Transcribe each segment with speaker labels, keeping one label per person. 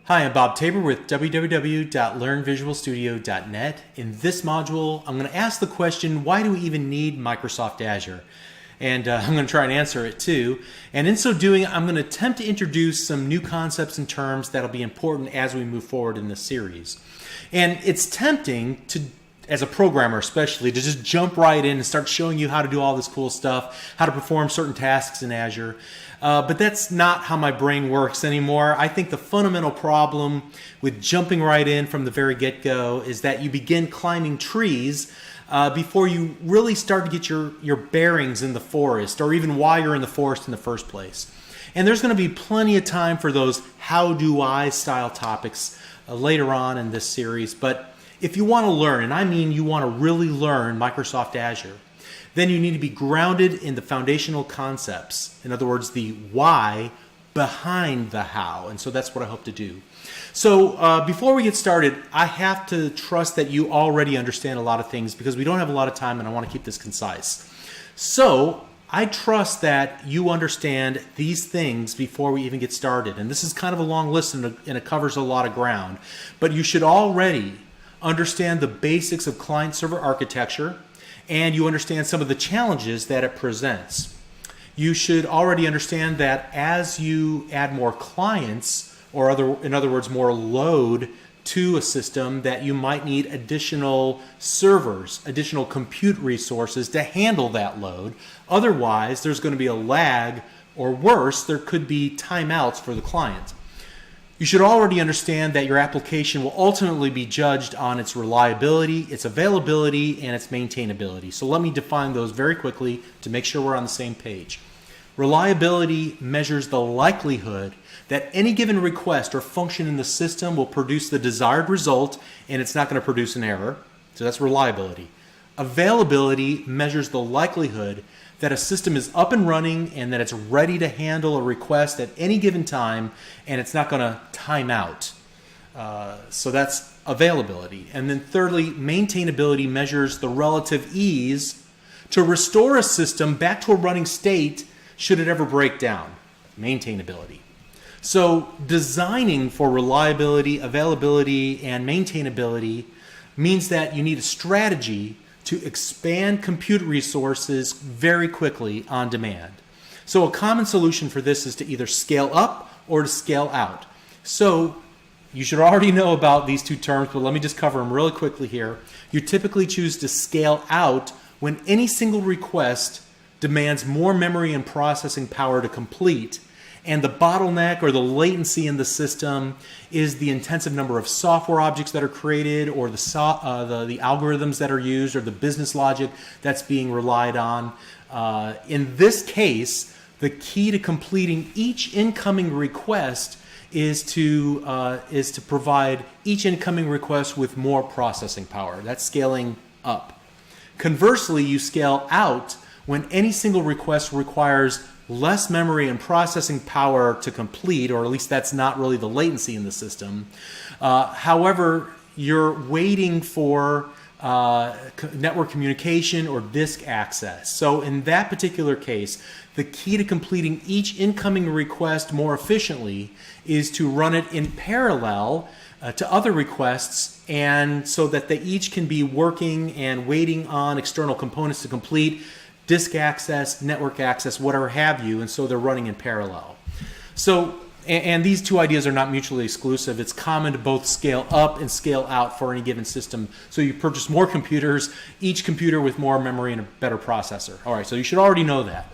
Speaker 1: Hi, I'm Bob Tabor with www.learnvisualstudio.net. In this module, I'm going to ask the question, why do we even need Microsoft Azure? And I'm going to try and answer it too. And in so doing, I'm going to attempt to introduce some new concepts and terms that'll be important as we move forward in this series. And it's tempting to, as a programmer especially, to just jump right in and start showing you how to do all this cool stuff, how to perform certain tasks in Azure. But that's not how my brain works anymore. I think the fundamental problem with jumping right in from the very get-go is that you begin climbing trees before you really start to get your bearings in the forest, or even why you're in the forest in the first place. And there's going to be plenty of time for those how do I style topics later on in this series. But if you want to learn, and I mean you want to really learn Microsoft Azure, then you need to be grounded in the foundational concepts. In other words, the why behind the how. And so that's what I hope to do. So before we get started, I have to trust that you already understand a lot of things because we don't have a lot of time and I want to keep this concise. So I trust that you understand these things before we even get started. And this is kind of a long list and it covers a lot of ground. But you should already understand the basics of client-server architecture, and you understand some of the challenges that it presents. You should already understand that as you add more clients, or in other words, more load to a system, that you might need additional servers, additional compute resources to handle that load. Otherwise, there's going to be a lag, or worse, there could be timeouts for the client. You should already understand that your application will ultimately be judged on its reliability, its availability, and its maintainability. So let me define those very quickly to make sure we're on the same page. Reliability measures the likelihood that any given request or function in the system will produce the desired result and it's not going to produce an error. So that's reliability. Availability measures the likelihood that a system is up and running and that it's ready to handle a request at any given time and it's not going to time out. So that's availability. And then thirdly, maintainability measures the relative ease to restore a system back to a running state should it ever break down. Maintainability. So designing for reliability, availability, and maintainability means that you need a strategy to expand compute resources very quickly on demand. So a common solution for this is to either scale up or to scale out. So you should already know about these two terms, but let me just cover them really quickly here. You typically choose to scale out when any single request demands more memory and processing power to complete, and the bottleneck or the latency in the system is the intensive number of software objects that are created, or the algorithms that are used, or the business logic that's being relied on. In this case, the key to completing each incoming request is to provide each incoming request with more processing power. That's scaling up. Conversely, you scale out when any single request requires less memory and processing power to complete, or at least that's not really the latency in the system. However, you're waiting for network communication or disk access. So in that particular case, the key to completing each incoming request more efficiently is to run it in parallel to other requests, and so that they each can be working and waiting on external components to complete disk access, network access, whatever have you, and so they're running in parallel. So, and these two ideas are not mutually exclusive. It's common to both scale up and scale out for any given system. So you purchase more computers, each computer with more memory and a better processor. All right, so you should already know that.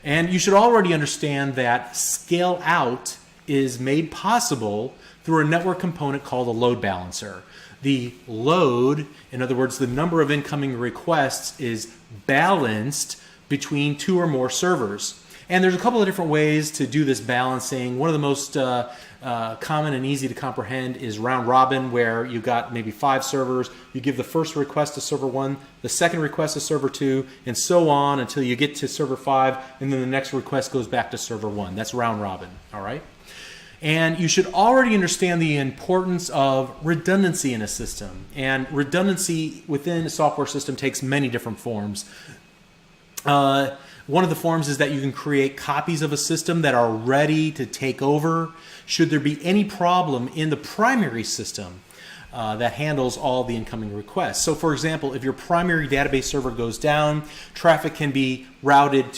Speaker 1: And you should already understand that scale out is made possible through a network component called a load balancer. The load, in other words, the number of incoming requests, is balanced between two or more servers. And there's a couple of different ways to do this balancing. One of the most common and easy to comprehend is round robin, where you've got maybe 5 servers. You give the first request to server 1, the second request to server 2, and so on until you get to server 5, and then the next request goes back to server 1. That's round robin, all right? And you should already understand the importance of redundancy in a system. And redundancy within a software system takes many different forms. One of the forms is that you can create copies of a system that are ready to take over should there be any problem in the primary system that handles all the incoming requests. So for example, if your primary database server goes down, traffic can be routed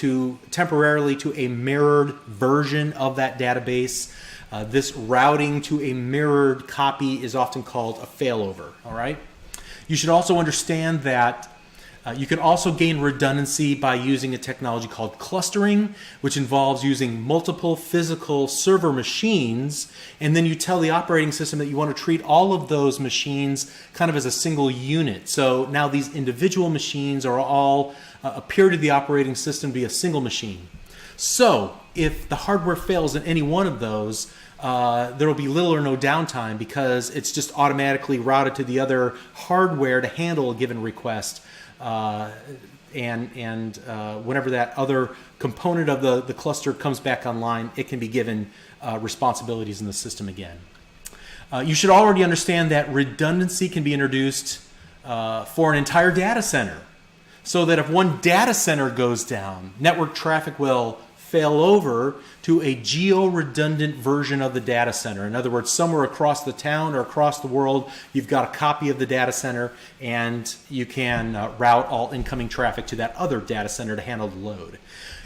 Speaker 1: temporarily to a mirrored version of that database. This routing to a mirrored copy is often called a failover. All right. You should also understand that you can also gain redundancy by using a technology called clustering, which involves using multiple physical server machines, and then you tell the operating system that you want to treat all of those machines kind of as a single unit. So now these individual machines are all appear to the operating system to be a single machine. So if the hardware fails in any one of those, there will be little or no downtime because it's just automatically routed to the other hardware to handle a given request. Whenever that other component of the cluster comes back online, it can be given responsibilities in the system again. You should already understand that redundancy can be introduced for an entire data center, so that if one data center goes down, network traffic will fail over to a geo-redundant version of the data center. In other words, somewhere across the town or across the world, you've got a copy of the data center and you can route all incoming traffic to that other data center to handle the load.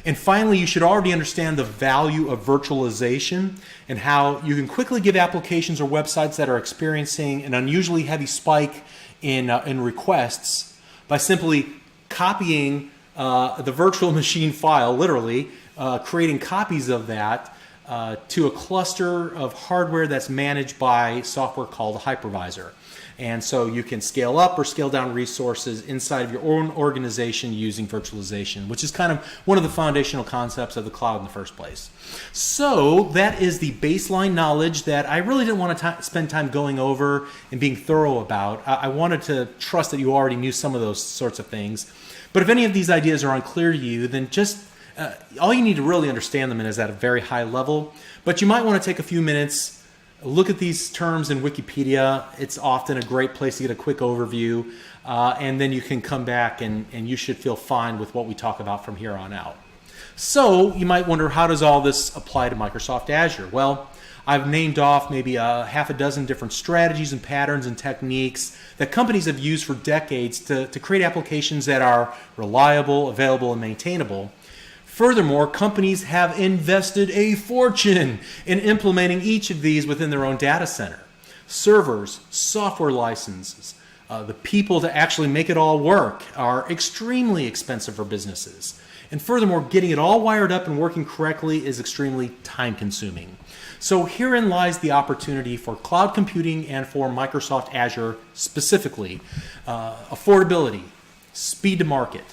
Speaker 1: And finally, you should already understand the value of virtualization and how you can quickly give applications or websites that are experiencing an unusually heavy spike in requests by simply copying the virtual machine file, literally, creating copies of that to a cluster of hardware that's managed by software called a hypervisor. And so you can scale up or scale down resources inside of your own organization using virtualization, which is kind of one of the foundational concepts of the cloud in the first place. So that is the baseline knowledge that I really didn't want to spend time going over and being thorough about. I wanted to trust that you already knew some of those sorts of things. But if any of these ideas are unclear to you, then just all you need to really understand them is at a very high level. But you might want to take a few minutes, look at these terms in Wikipedia. It's often a great place to get a quick overview. And then you can come back and you should feel fine with what we talk about from here on out. So you might wonder, how does all this apply to Microsoft Azure? Well, I've named off maybe half a dozen different strategies and patterns and techniques that companies have used for decades to create applications that are reliable, available, and maintainable. Furthermore, companies have invested a fortune in implementing each of these within their own data center. Servers, software licenses, the people to actually make it all work are extremely expensive for businesses. And furthermore, getting it all wired up and working correctly is extremely time-consuming. So herein lies the opportunity for cloud computing and for Microsoft Azure specifically. Affordability, speed to market,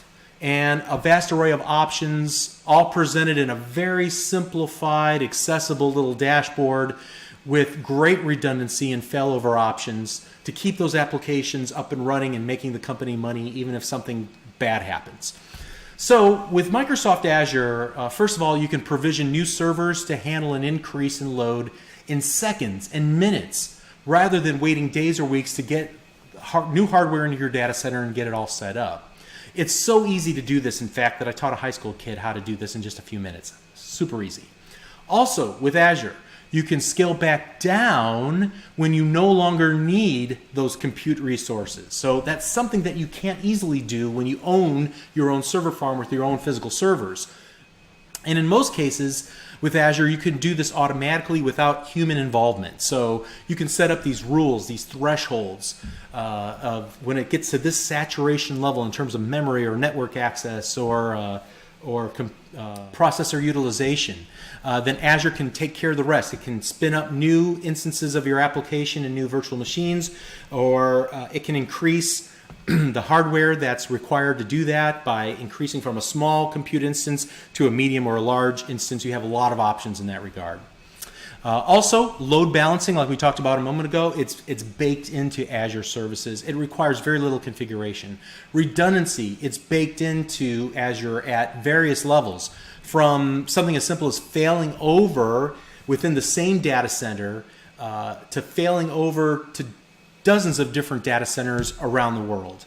Speaker 1: and a vast array of options, all presented in a very simplified, accessible little dashboard with great redundancy and failover options to keep those applications up and running and making the company money even if something bad happens. So with Microsoft Azure, first of all, you can provision new servers to handle an increase in load in seconds and minutes rather than waiting days or weeks to get new hardware into your data center and get it all set up. It's so easy to do this, in fact, that I taught a high school kid how to do this in just a few minutes. Super easy. Also, with Azure, you can scale back down when you no longer need those compute resources. So that's something that you can't easily do when you own your own server farm with your own physical servers. And in most cases, with Azure, you can do this automatically without human involvement. So you can set up these rules, these thresholds of when it gets to this saturation level in terms of memory or network access or processor utilization. Then Azure can take care of the rest. It can spin up new instances of your application and new virtual machines, or it can increase the hardware that's required to do that by increasing from a small compute instance to a medium or a large instance. You have a lot of options in that regard. Also, load balancing, like we talked about a moment ago, it's baked into Azure services. It requires very little configuration. Redundancy, it's baked into Azure at various levels, from something as simple as failing over within the same data center to failing over to dozens of different data centers around the world.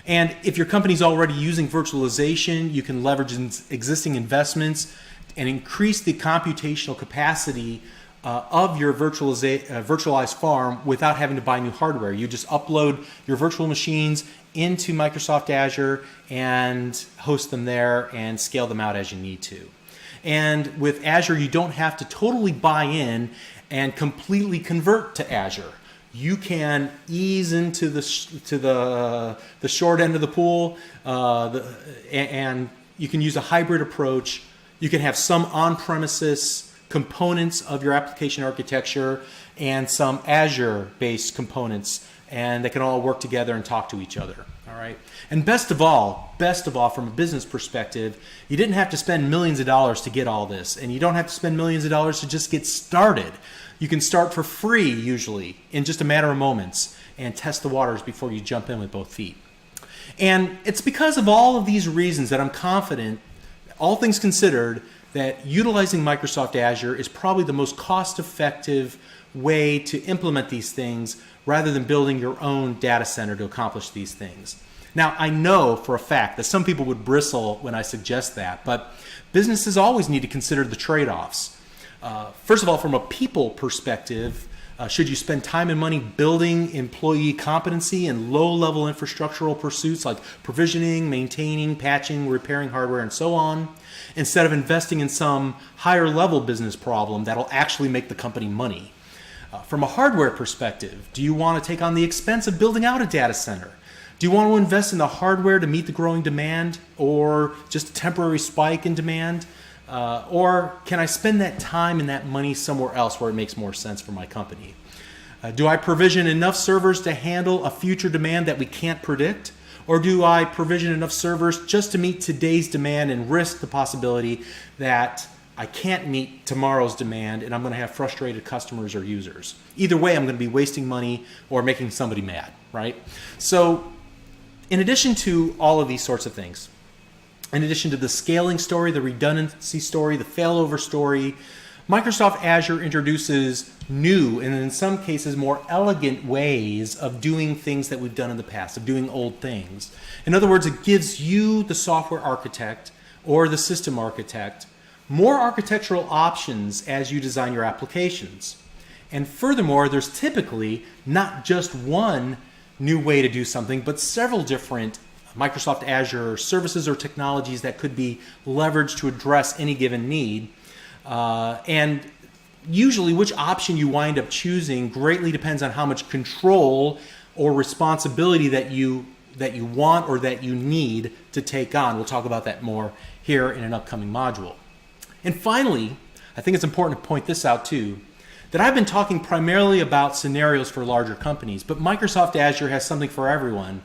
Speaker 1: And if your company's already using virtualization, you can leverage existing investments and increase the computational capacity of your virtualized farm without having to buy new hardware. You just upload your virtual machines into Microsoft Azure and host them there and scale them out as you need to. And with Azure, you don't have to totally buy in and completely convert to Azure. You can ease into the short end of the pool, and you can use a hybrid approach. You can have some on-premises components of your application architecture and some Azure-based components, and they can all work together and talk to each other. All right. And best of all, from a business perspective, you didn't have to spend millions of dollars to get all this, and you don't have to spend millions of dollars to just get started. You can start for free, usually, in just a matter of moments, and test the waters before you jump in with both feet. And it's because of all of these reasons that I'm confident, all things considered, that utilizing Microsoft Azure is probably the most cost-effective way to implement these things rather than building your own data center to accomplish these things. Now, I know for a fact that some people would bristle when I suggest that, but businesses always need to consider the trade-offs. First of all, from a people perspective, should you spend time and money building employee competency in low-level infrastructural pursuits like provisioning, maintaining, patching, repairing hardware, and so on, instead of investing in some higher-level business problem that'll actually make the company money? From a hardware perspective, do you want to take on the expense of building out a data center? Do you want to invest in the hardware to meet the growing demand, or just a temporary spike in demand? Or can I spend that time and that money somewhere else where it makes more sense for my company? Do I provision enough servers to handle a future demand that we can't predict? Or do I provision enough servers just to meet today's demand and risk the possibility that I can't meet tomorrow's demand and I'm going to have frustrated customers or users? Either way, I'm going to be wasting money or making somebody mad, right? So in addition to all of these sorts of things, in addition to the scaling story, the redundancy story, the failover story, Microsoft Azure introduces new and in some cases more elegant ways of doing things that we've done in the past, of doing old things. In other words, it gives you, the software architect or the system architect, more architectural options as you design your applications. And furthermore, there's typically not just one new way to do something, but several different Microsoft Azure services or technologies that could be leveraged to address any given need. And usually which option you wind up choosing greatly depends on how much control or responsibility that you want or that you need to take on. We'll talk about that more here in an upcoming module. And finally, I think it's important to point this out too, that I've been talking primarily about scenarios for larger companies, but Microsoft Azure has something for everyone.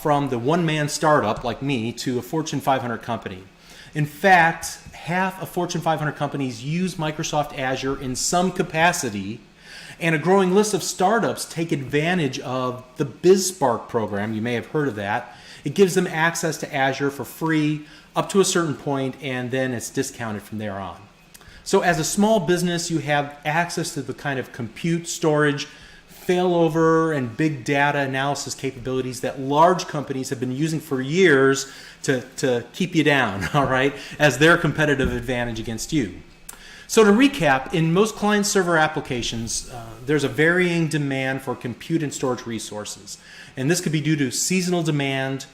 Speaker 1: From the one-man startup like me to a Fortune 500 company. In fact, half of Fortune 500 companies use Microsoft Azure in some capacity, and a growing list of startups take advantage of the BizSpark program. You may have heard of that. It gives them access to Azure for free up to a certain point, and then it's discounted from there on. So as a small business, you have access to the kind of compute, storage, failover and big data analysis capabilities that large companies have been using for years to keep you down, all right, as their competitive advantage against you. So to recap, in most client-server applications, there's a varying demand for compute and storage resources. And this could be due to seasonal demand,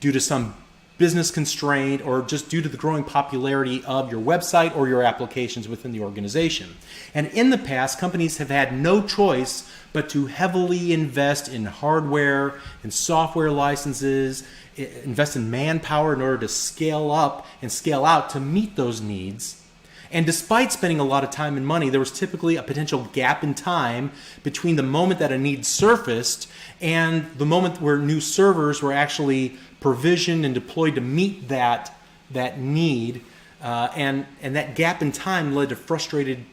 Speaker 1: due to some business constraint, or just due to the growing popularity of your website or your applications within the organization. And in the past, companies have had no choice but to heavily invest in hardware and software licenses, invest in manpower in order to scale up and scale out to meet those needs. And despite spending a lot of time and money, there was typically a potential gap in time between the moment that a need surfaced and the moment where new servers were actually provisioned and deployed to meet that need. And that gap in time led to frustrated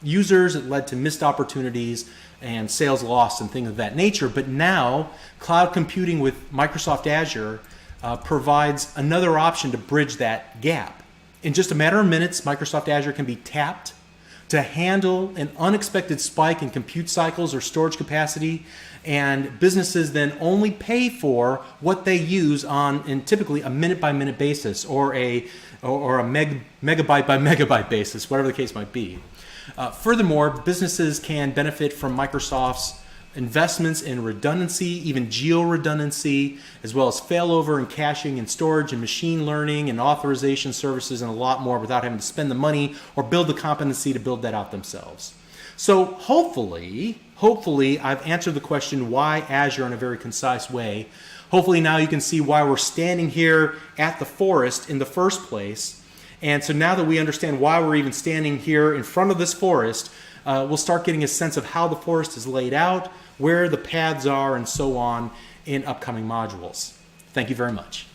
Speaker 1: users. It led to missed opportunities and sales lost and things of that nature. But now, cloud computing with Microsoft Azure provides another option to bridge that gap. In just a matter of minutes, Microsoft Azure can be tapped to handle an unexpected spike in compute cycles or storage capacity, and businesses then only pay for what they use on in typically a minute-by-minute basis or a megabyte-by-megabyte basis, whatever the case might be. Furthermore, businesses can benefit from Microsoft's investments in redundancy, even geo-redundancy, as well as failover and caching and storage and machine learning and authorization services and a lot more without having to spend the money or build the competency to build that out themselves. So hopefully I've answered the question why Azure in a very concise way. Hopefully now you can see why we're standing here at the forest in the first place. And so now that we understand why we're even standing here in front of this forest, we'll start getting a sense of how the forest is laid out, where the paths are, and so on in upcoming modules. Thank you very much.